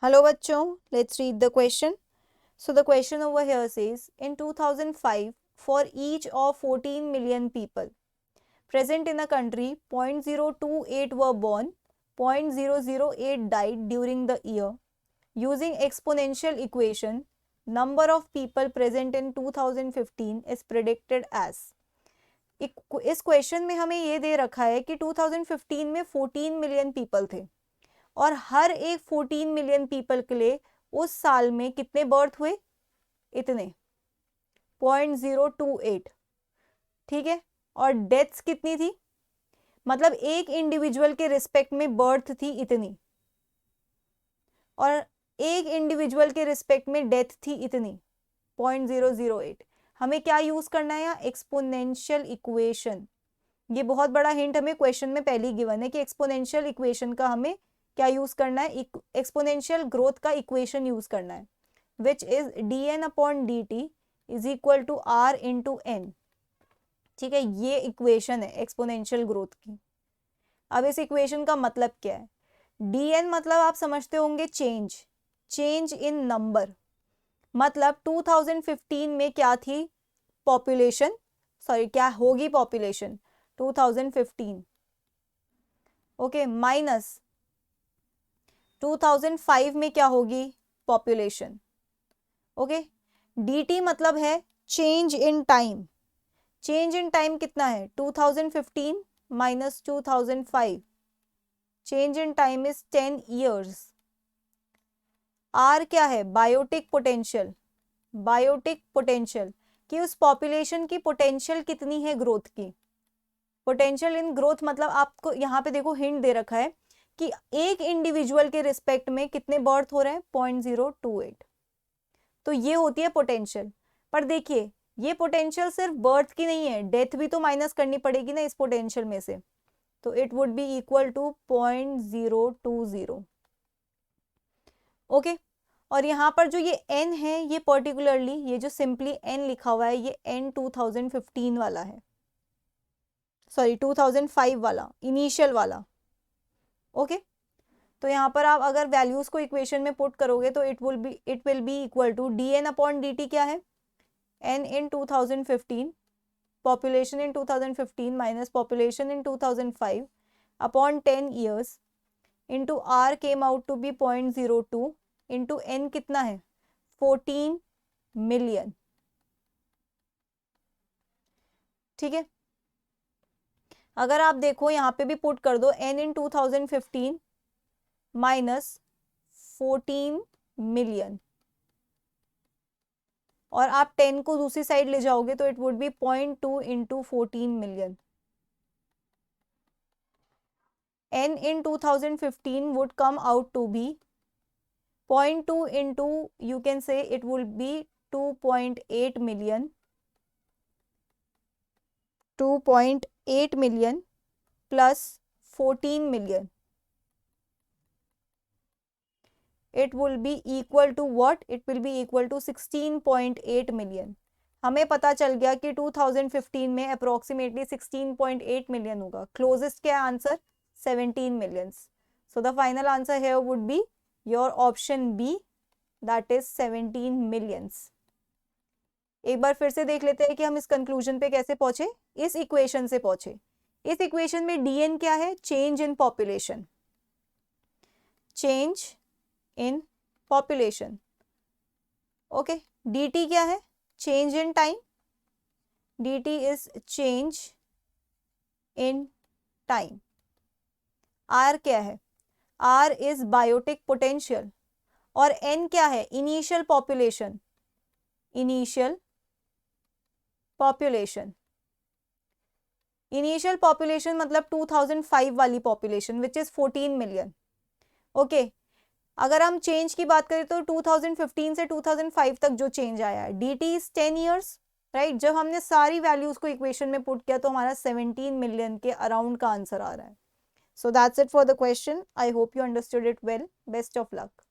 Hello bachcho, let's read the question. So the question over here says, in 2005, for each of 14 million people present in a country, 0.028 were born, 0.008 died during the year. Using exponential equation, number of people present in 2015 is predicted as. इस question में हमें ये दे रखा है कि 2015 में 14 million people थे और हर एक 14 मिलियन पीपल के लिए उस साल में कितने बर्थ हुए, इतने 0.028, ठीक है। और डेथ्स कितनी थी, मतलब एक इंडिविजुअल के रिस्पेक्ट में बर्थ थी इतनी और एक इंडिविजुअल के रिस्पेक्ट में डेथ थी इतनी 0.008। हमें क्या यूज करना है यहाँ, एक्सपोनेंशियल इक्वेशन। ये बहुत बड़ा हिंट हमें क्वेश्चन में पहले ही गिवन है कि एक्सपोनेंशियल इक्वेशन का हमें क्या यूज करना है, एक्सपोनेंशियल ग्रोथ का इक्वेशन यूज करना है, which is dn/dt is equal to r into n. ठीक है, ये इक्वेशन है एक्सपोनेंशियल ग्रोथ की। अब इस इक्वेशन का मतलब क्या है, dn मतलब आप समझते होंगे चेंज इन नंबर। मतलब 2015 में क्या थी पॉपुलेशन, क्या होगी पॉपुलेशन 2015, ओके, माइनस 2005 में क्या होगी पॉपुलेशन, ओके। dt मतलब है change in time. Change in time कितना है, 2015 minus 2005, change in time is 10 years। r क्या है, बायोटिक पोटेंशियल। बायोटिक पोटेंशियल कि उस पॉपुलेशन की पोटेंशियल कितनी है ग्रोथ की। पोटेंशियल इन ग्रोथ मतलब आपको यहाँ पे देखो हिंट दे रखा है कि एक इंडिविजुअल के रिस्पेक्ट में कितने बर्थ हो रहे हैं, 0.028। तो ये होती है पोटेंशियल। पर देखिए ये पोटेंशियल सिर्फ बर्थ की नहीं है, डेथ भी तो माइनस करनी पड़ेगी ना इस पोटेंशियल में से। तो it would be equal to 0.020, okay. और यहाँ पर जो ये n है, ये पर्टिकुलरली ये जो सिंपली n लिखा हुआ है, ये n 2015 वाला है, 2005 वाला, इनिशियल वाला, ओके। तो यहाँ पर आप अगर वैल्यूज को इक्वेशन में पुट करोगे तो it will be equal to dn/dt क्या है, n in 2015, population in 2015 minus population in 2005 upon 10 years into r came out to be 0.02 into n कितना है 14 मिलियन, ठीक है। अगर आप देखो यहाँ पे भी पुट कर दो n इन 2015 माइनस 14 मिलियन और आप 10 को दूसरी साइड ले जाओगे तो it would B 0.2 into 14 million. n in 2015 would come out to be 0.2 into, you can say it will be 2.8 million, 2.8 million plus 14 million. It will be equal to what? It will be equal to 16.8 million. हमें पता चल गया कि 2015 में approximately 16.8 million होगा। Closest क्या answer, 17 millions. So the final answer here would be your option B, that is 17 millions. एक बार फिर से देख लेते हैं कि हम इस कंक्लूजन पे कैसे पहुंचे, इस इक्वेशन से पहुंचे। इस इक्वेशन में dn क्या है, change in population, change in population, okay. dt क्या है, change in time, dt is change in time. r क्या है, r इज बायोटिक पोटेंशियल और n क्या है, initial population, initial population. Initial population मतलब 2005 वाली population which is 14 million, okay. अगर हम चेंज की बात करें तो 2015 से 2005 तक जो चेंज आया है, dt इज 10 years, राइट। जब हमने सारी वैल्यूज को इक्वेशन में पुट किया तो हमारा 17 मिलियन के अराउंड का आंसर आ रहा है। So that's it for the question. I hope you understood it well. Best of luck.